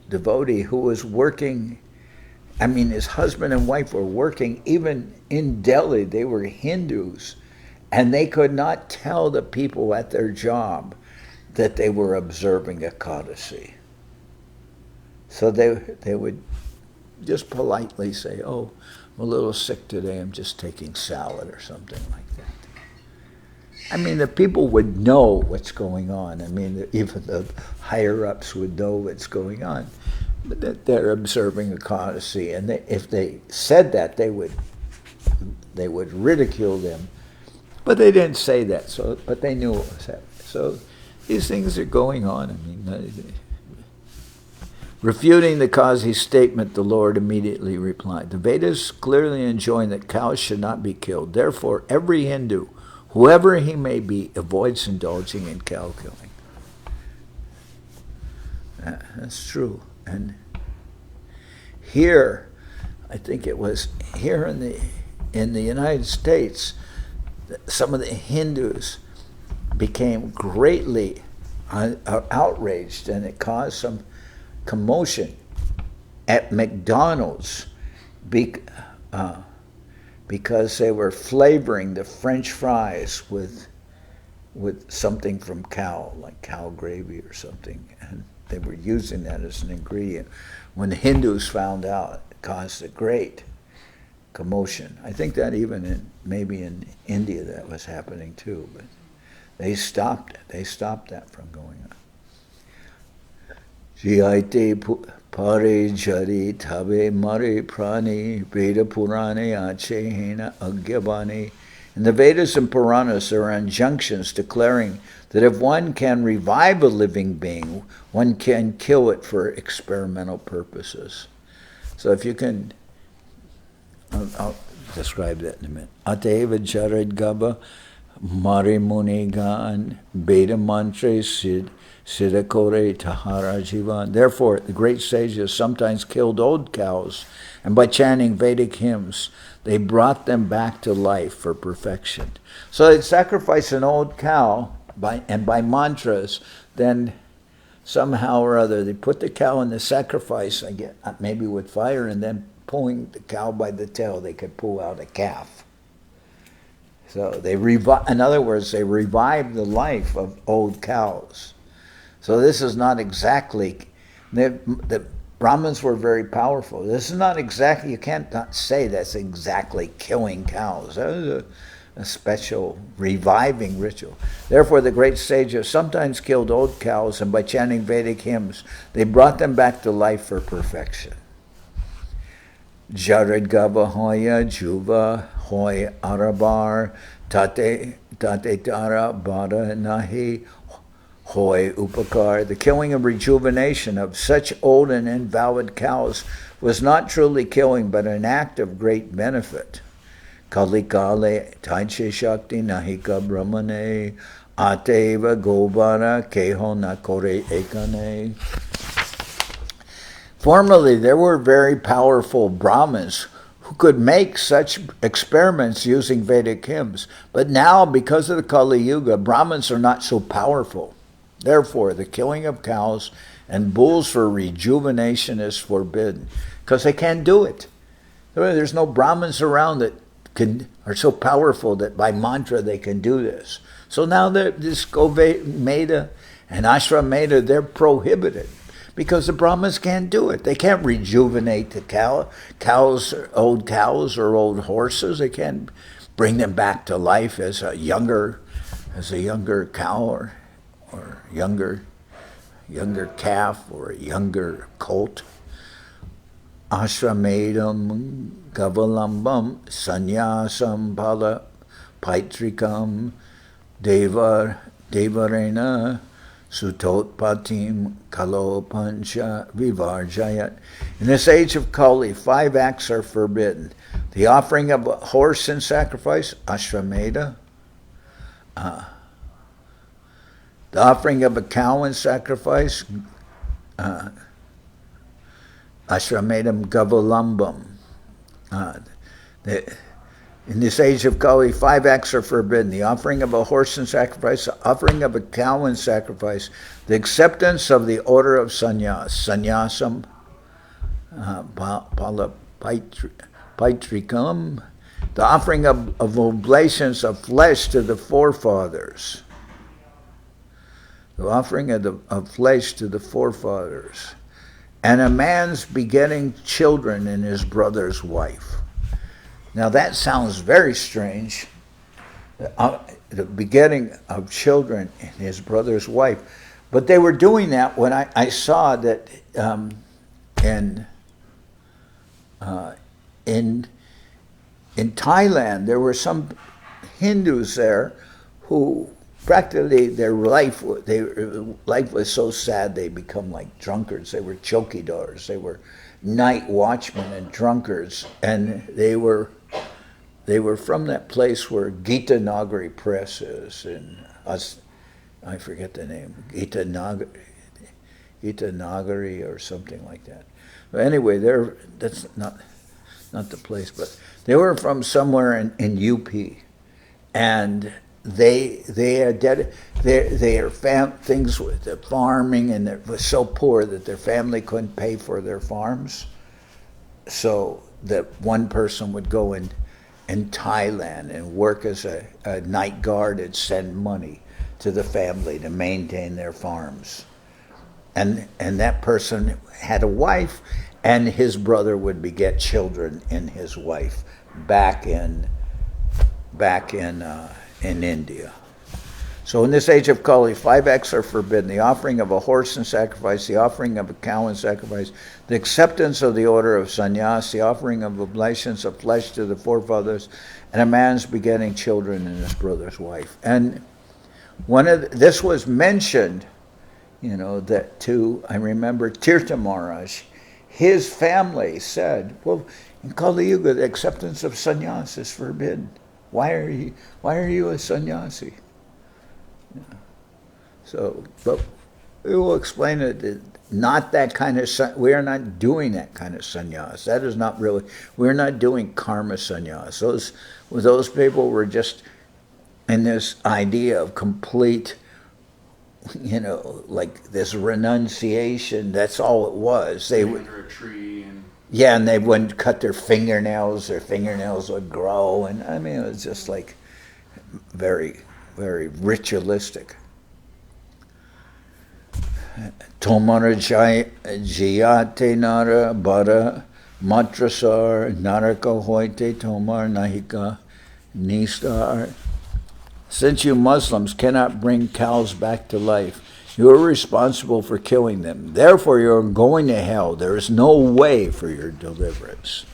devotee who was working. I mean, his husband and wife were working even in Delhi. They were Hindus, and they could not tell the people at their job that they were observing Ekadasi. So they would just politely say, "Oh, I'm a little sick today. I'm just taking salad," or something like that. I mean, the people would know what's going on. I mean, even the higher-ups would know what's going on. But that they're observing Ekadasi, and if they said that, they would ridicule them. But they didn't say that. But they knew what was happening. So these things are going on. I mean, Refuting the Qazi's statement, the Lord immediately replied, the Vedas clearly enjoin that cows should not be killed. Therefore, every Hindu, whoever he may be, avoids indulging in cow killing. That's true. And here, I think it was here in the United States, some of the Hindus became greatly outraged, and it caused some commotion at McDonald's because they were flavoring the French fries with something from cow, like cow gravy or something, and they were using that as an ingredient. When the Hindus found out, it caused a great commotion. I think that even maybe in India that was happening too, but they stopped it. They stopped that from going on. Jiaite pare jari tabe mare prani Veda Purane ache hena agyabani. In the Vedas and Puranas, there are injunctions declaring that if one can revive a living being, one can kill it for experimental purposes. So if you can, I'll describe that in a minute. Ateva Jared Gaba Mare Munigan Veda Mantre Siddhakore Tahara Jivan. Therefore, the great sages sometimes killed old cows, and by chanting Vedic hymns, they brought them back to life for perfection. So they'd sacrifice an old cow, by mantras, then somehow or other, they put the cow in the sacrifice, maybe with fire, and then pulling the cow by the tail, they could pull out a calf. So in other words, they revived the life of old cows. So this is not exactly, the Brahmins were very powerful. This is not exactly, you can't not say that's exactly killing cows. That was a special reviving ritual. Therefore, the great sages sometimes killed old cows, and by chanting Vedic hymns, they brought them back to life for perfection. Jared Gaba Hoya Juba Hoy Arabar Tate Tara Bada Nahi Hoy Upakar. The killing and rejuvenation of such old and invalid cows was not truly killing, but an act of great benefit. Kalikale Taiche Shakti Nahika Brahmane Ateva Gobara Keho Nakore Ekane. Formerly, there were very powerful Brahmins who could make such experiments using Vedic hymns. But now, because of the Kali Yuga, Brahmins are not so powerful. Therefore, the killing of cows and bulls for rejuvenation is forbidden, because they can't do it. There's no Brahmins around that are so powerful that by mantra they can do this. So now this Goveda and Ashram Meda, they're prohibited, because the Brahmins can't do it. They can't rejuvenate the cows, old cows or old horses. They can't bring them back to life as a younger cow or younger calf or a younger colt. Ashramedam Gavalambam Sannyasam Bala Paitrikam Devarena Sutotpatim Kalo Pancha Vivarjayat. In this age of Kali, 5 acts are forbidden. The offering of a horse in sacrifice, Ashrameda. The offering of a cow in sacrifice, Ashramedam Gavalambam. In this age of Kali, 5 acts are forbidden. The offering of a horse in sacrifice, the offering of a cow in sacrifice, the acceptance of the order of sannyas, sannyasam, paitrikam, the offering of oblations of flesh to the forefathers. The offering of flesh to the forefathers. And a man's begetting children in his brother's wife. Now that sounds very strange. The begetting of children in his brother's wife. But they were doing that when I saw that in Thailand there were some Hindus there who practically their life was so sad they become like drunkards. They were chokidars. They were night watchmen and drunkards, and they were from that place where Gita Nagari Press is in us. I forget the name. Gita Nagari or something like that. But anyway, that's not the place, but they were from somewhere in UP, and they had their things with the farming, and it was so poor that their family couldn't pay for their farms, so that one person would go in Thailand and work as a night guard and send money to the family to maintain their farms. And that person had a wife, and his brother would beget children in his wife back in India. So in this age of Kali, 5 acts are forbidden: the offering of a horse in sacrifice, the offering of a cow in sacrifice, the acceptance of the order of sannyas, the offering of oblations of flesh to the forefathers, and a man's begetting children in his brother's wife. And this was mentioned, that I remember Tirtha Maharaj, his family said, well, in Kali Yuga, the acceptance of sannyas is forbidden. Why are you a sannyasi? So, but we will explain it. Not that kind of. We are not doing that kind of sannyas. That is not really. We're not doing karma sannyas. Those people were just in this idea of complete, like this renunciation. That's all it was. They would under a tree and. Yeah, and they wouldn't cut their fingernails. Their fingernails would grow, and I mean, it was just like very, very ritualistic. Tomara jayate nara bara matrasar naraka hoite tomar nahika nistar. Since you Muslims cannot bring cows back to life, you are responsible for killing them. Therefore, you are going to hell. There is no way for your deliverance.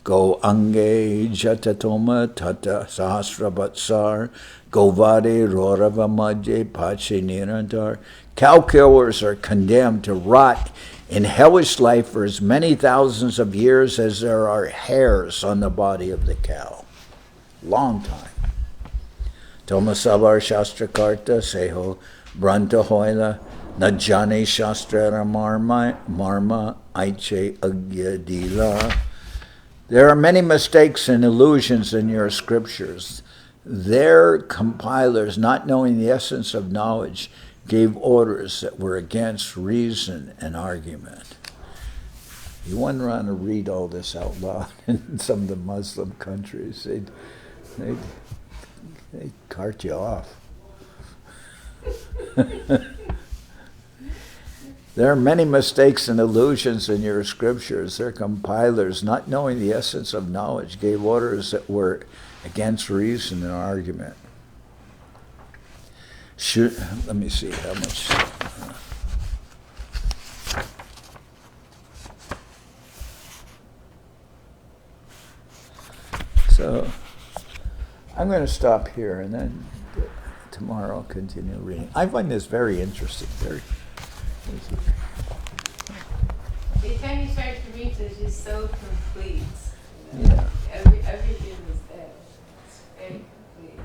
Go ange jatatoma tata sahasra batsar govade rorava madje pache nirantar. Cow killers are condemned to rot in hellish life for as many thousands of years as there are hairs on the body of the cow. Long time. Toma sabar shastra karta seho branta hoila najane shastra marma aiche Adi-lila. There are many mistakes and illusions in your scriptures. Their compilers, not knowing the essence of knowledge, gave orders that were against reason and argument. You wouldn't want to read all this out loud in some of the Muslim countries. They'd cart you off. There are many mistakes and illusions in your scriptures. Their compilers, not knowing the essence of knowledge, gave orders that were against reason and argument. Let me see how much. So I'm going to stop here, and then tomorrow I'll continue reading. I find this very interesting. Chaitanya Charitamrita is just so complete. Yeah. Everything was there. It's very complete.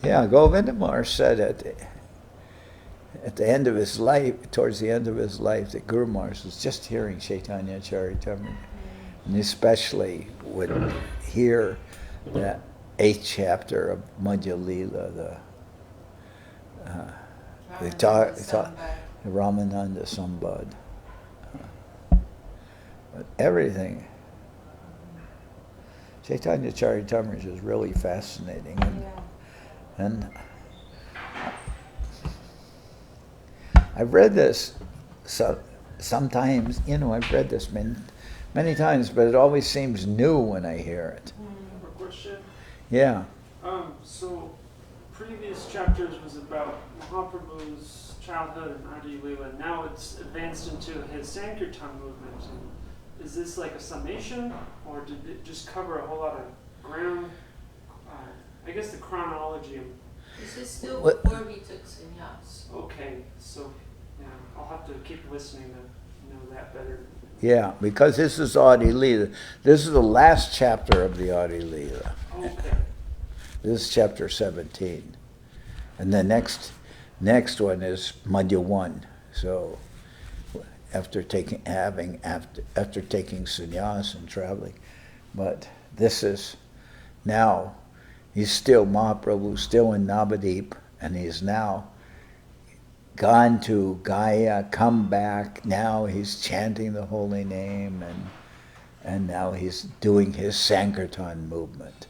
Yeah, Govinda Maharaj said at the end of his life, towards the end of his life, that Guru Maharaj was just hearing Chaitanya Charitamrita, and especially would hear that 8th chapter of Adi-lila, the Ramananda Sambad. But everything, Chaitanya Charitamrita is really fascinating. And I've read this sometimes, I've read this many times, but it always seems new when I hear it. I have a question. Yeah. So previous chapters was about Mahaprabhu's childhood and Adi-lila. Now it's advanced into his Sankirtan movement. And is this like a summation, or did it just cover a whole lot of ground? I guess the chronology. This is still What- before he took sannyas. Okay, so yeah, I'll have to keep listening to know that better. Yeah, because this is Adi-lila. This is the last chapter of the Adi-lila. Okay. This is chapter 17. And the next one is Madhya 1. So after taking sannyas and traveling. But this is now, Mahaprabhu still in Navadip, and he's now gone to Gaya, come back. Now he's chanting the holy name, and now he's doing his Sankirtan movement.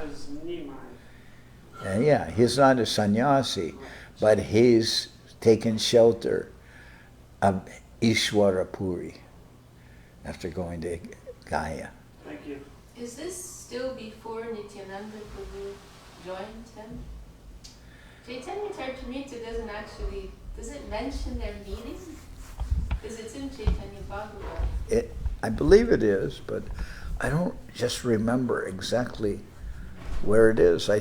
As Nimai. And yeah, he's not a sannyasi, but he's taken shelter of Ishwarapuri after going to Gaya. Thank you. Is this still before Nityananda Prabhu joined him? Chaitanya Charitamrita does it mention their meeting? Because it's in Chaitanya-bhagavat. I believe it is, but I don't just remember exactly where it is. I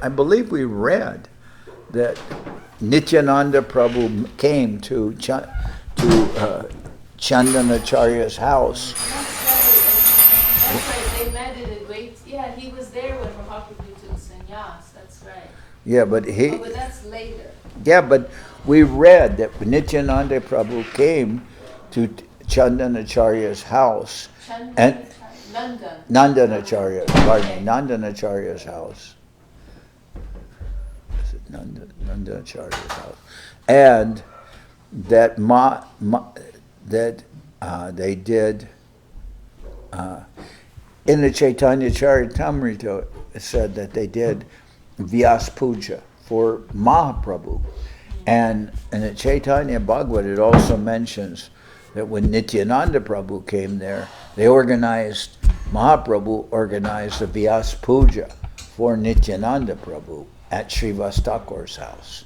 believe we read that Nityananda Prabhu came to Chandanacharya's house. That's right. They met at Advaita. Yeah, he was there when Mahaprabhu took sannyas. That's right. Yeah, but but that's later. Yeah, but we read that Nityananda Prabhu came to Chandanacharya's house. Nandanacharya's house. Is it Nandanacharya's house? And that they did in the Chaitanya Charitamrita, it said that they did Vyas Puja for Mahaprabhu. And in the Chaitanya-bhagavat, it also mentions that when Nityananda Prabhu came there, Mahaprabhu organized a Vyas Puja for Nityananda Prabhu at Srivas Thakur's house.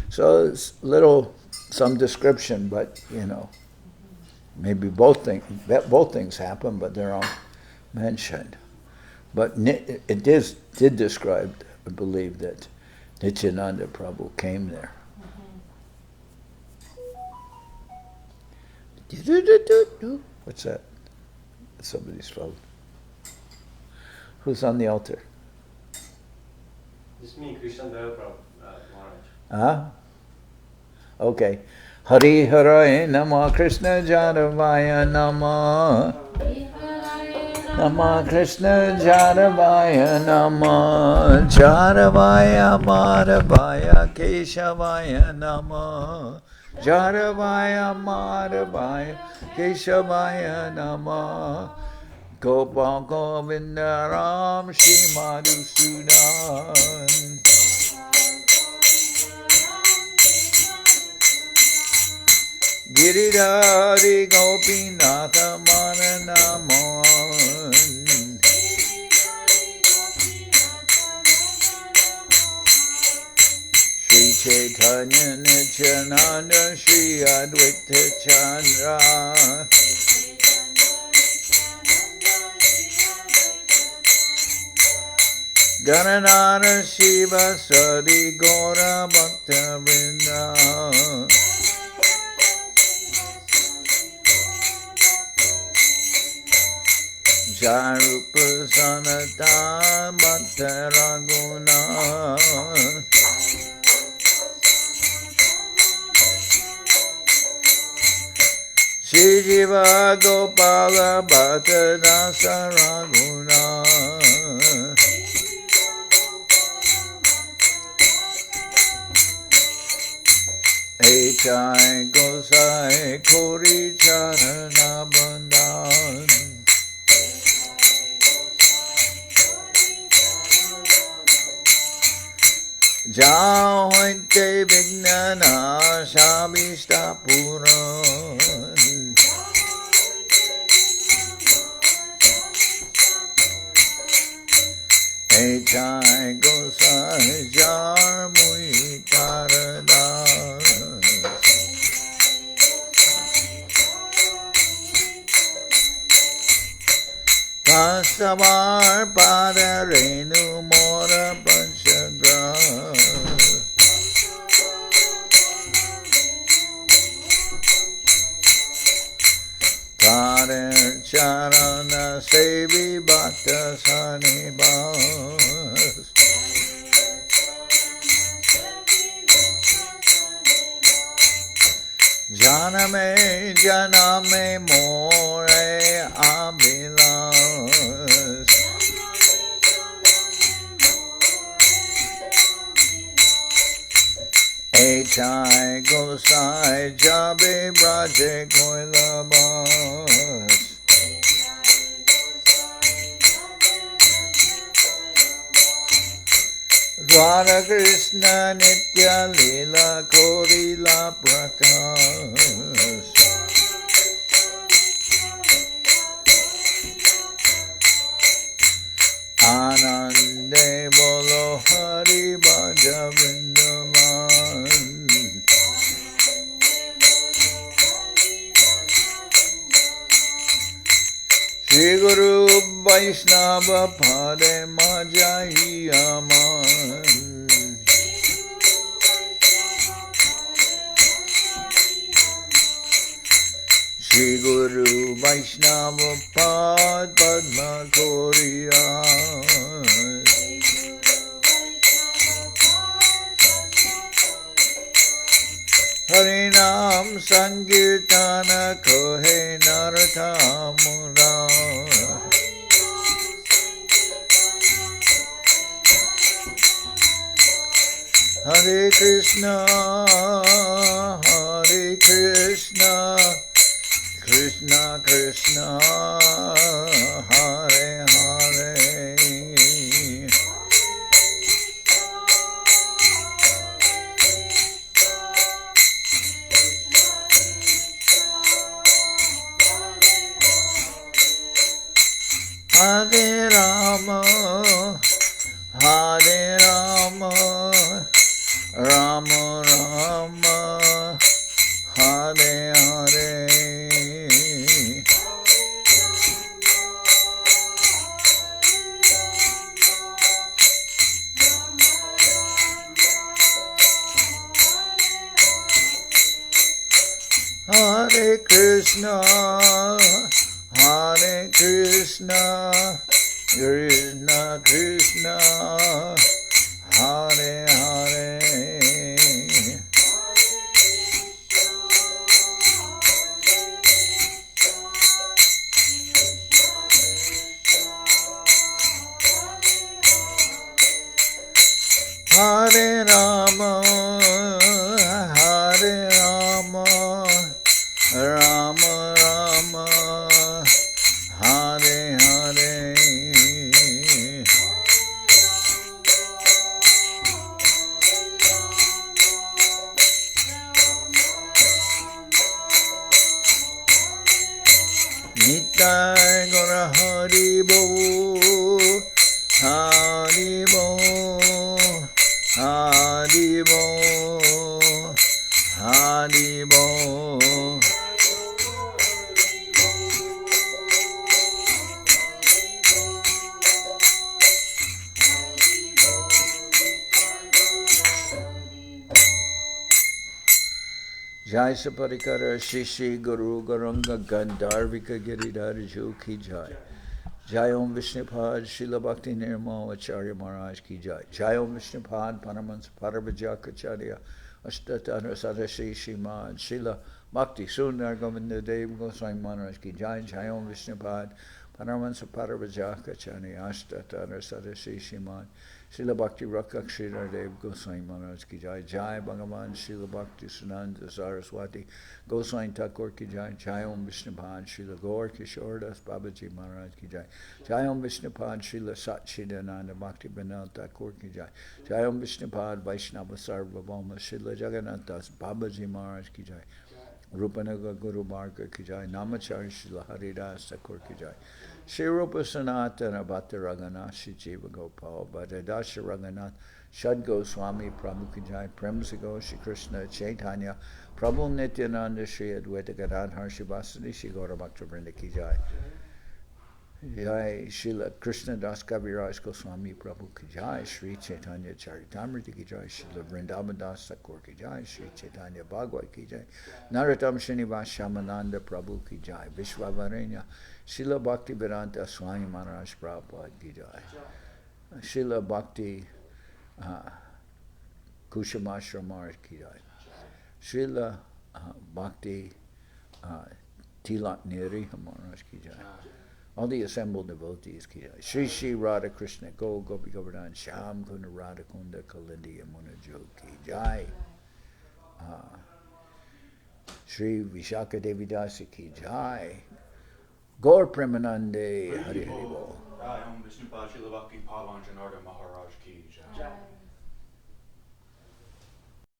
So it's some description, but maybe both things happen, but they're all mentioned. But it did describe, I believe, that Nityananda Prabhu came there. What's that? That's somebody's phone. Who's on the altar? It's me, Krishnadas from Maharaj. Huh? Okay. Hari Haray Nama Krishna Jaravaya Nama. Nama Krishna Jaravaya Nama. Jaravaya Madhavaya Keshavaya Nama. Jaravaya Madhavaya Keshavaya Nama. Gopal Govinda Ram Shri Madhusudan. Giridhari Gopinatha Mananaman. Sri Chaitanya Nityananda Sri Advaita Chandra. Gananara Shiva Sadi Gora Bhaktivedanta. Jarupa Sanata Bhakta Raguna. Shri Jiva Gopala Bhakta Dasa Raguna. Echai Gosai Kori Charana Bandhan. Jahante Vignana Shabishta Puran. Echai Gosai Jar Mui Taradas. Pastavar Pada Renu Mora Panchagra. Janame janame more abhilas. Etai gosai jabe braje koilabas. Radha Krishna Nitya Lila Korila Prakash. Anande Bolo Hari Bhaja Vrindaban. Shri Guru Vaishnava Pade Majahi Aman. Shri Guru Vaishnava Pad Padma Koriya. Harinam Sankirtana Kohe Narthamura. Hare Krishna, Hare Krishna, Krishna Krishna, Hare Hare. Hare Rama, Hare Rama, Rama Rama, Hare Hare. Hare Krishna, Hare Krishna, Krishna Krishna, Hare Hare. Hare Rama, Hare Rama, Rama Rama, Hare Hare. Nitai Gora Hari Bo, Hari Bo, Hari Bo, Hari Bo. Jai Saparikara Shishi Guru Garanga Gandharvika Giridharaju Ki Jai. Jai Om Vishnupad Srila Bhakti Nirmal Acharya Maharaj Ki Jai. Jai Om Vishnupad Paramans Parabhajakacharya Ashtatara Sadashi Shimad Srila Bhakti Sundar Govinda Dev Goswami Maharaj Ki Jai. Jai Om Vishnupad Paramans Parabhajakacharya Ashtatara Sadashi Shimad Srila Bhakti Rakak Sridhar Dev Goswami Maharaj Ki Jai. Jai Bhagavan Srila Bhakti Sunanda Saraswati Goswami Thakur Ki Jai. Jai Om Vishnupad Srila Gaur Kishordas Babaji Maharaj Ki Jai. Jai Om Vishnupad Srila Satchidananda Bhaktivedanta Thakur Ki Jai. Jai Om Vishnupad Vaishnava Sarvabhauma Srila Jagannath Das Babaji Maharaj Ki Jai. Rupanaga Guru Marga Ki Jai. Namachari Srila Haridas Thakur Ki Jai. Shri Rupa Sanatana Bhatta Raghunath Shri Jiva Gopal Bhatta Dasha Raghunath Shad Goswami Prabhu Ki Jai. Premsago Shri Krishna Chaitanya Prabhu Nityananda Shri Advaita Gadadhar Shivasani Shri Gaura Bhaktivinoda Ki Jai. Jai Srila Krishnadas Kaviraj Goswami Prabhu Ki Jai. Sri Chaitanya Charitamrita Ki Jai. Srila Vrindaban Thakur Ki Jai. Sri Chaitanya-bhagavat Ki Jai. Narottam Srinivas Shamananda Prabhu Ki Jai. Vishwavarenya Srila Bhaktivedanta Swami Maharaj Prabhupad Ki Jai. Srila Bhakti Kushamashra Maharaj Ki Jai. Srila Bhakti, Tilak Neri Maharaj ki jai. All the assembled devotees ki jai. Shri Shri Radha Krishna Go Gopi Govardhan Sham Kunda Radha Kunda Kalindi Yamuna Jo ki jai. Shri Vishaka Devi Dasi ki jai. Gaur Premanande Hari Hari Bol. Om Vishnupad Srila Bhakti Pavan Janardan Maharaj ki jai. Jai.